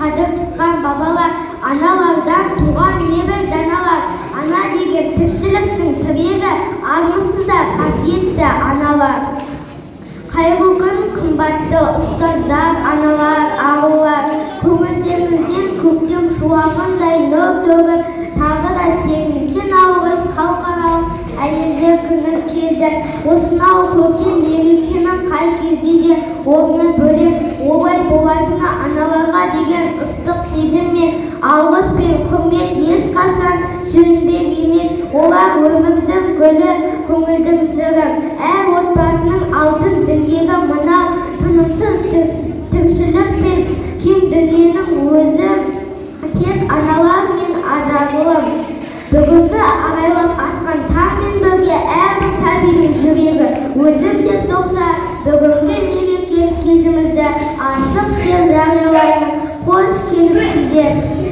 қадір тұтқан бабалар, аналардан туған небір даналар, ана деген тіршіліктің тірегі, армысызда қасиетті аналар. Қайырлы күн қымбатты ұстаздар, аналар, арулар, көңілдеріңізден көктем шуағындай нұр төгіп, тағы да 8 наурыз халықаралық әйелдер күні келді. Осынау көркем мерекенің қай кезде де орны бөлек, олай болатыны аналарға деген ыстық сезім мен алғыс пен құрмет ешқашан сөнбек емес. Олар өмірдің гүлі, көңілдің жыры. Әр отбасының алтын діңгегі мынау тынымсыз тіршілік пен кең дүниенің өзі тек аналар мен ажарлым. Бүгінгі ағайлап атқан таңмен бірге әрбір сәбидің жүрегі өзім деп соқса, бүгінгі мерекелік кешімізді ашық деп жариялаймын. Қош келіпсіздер.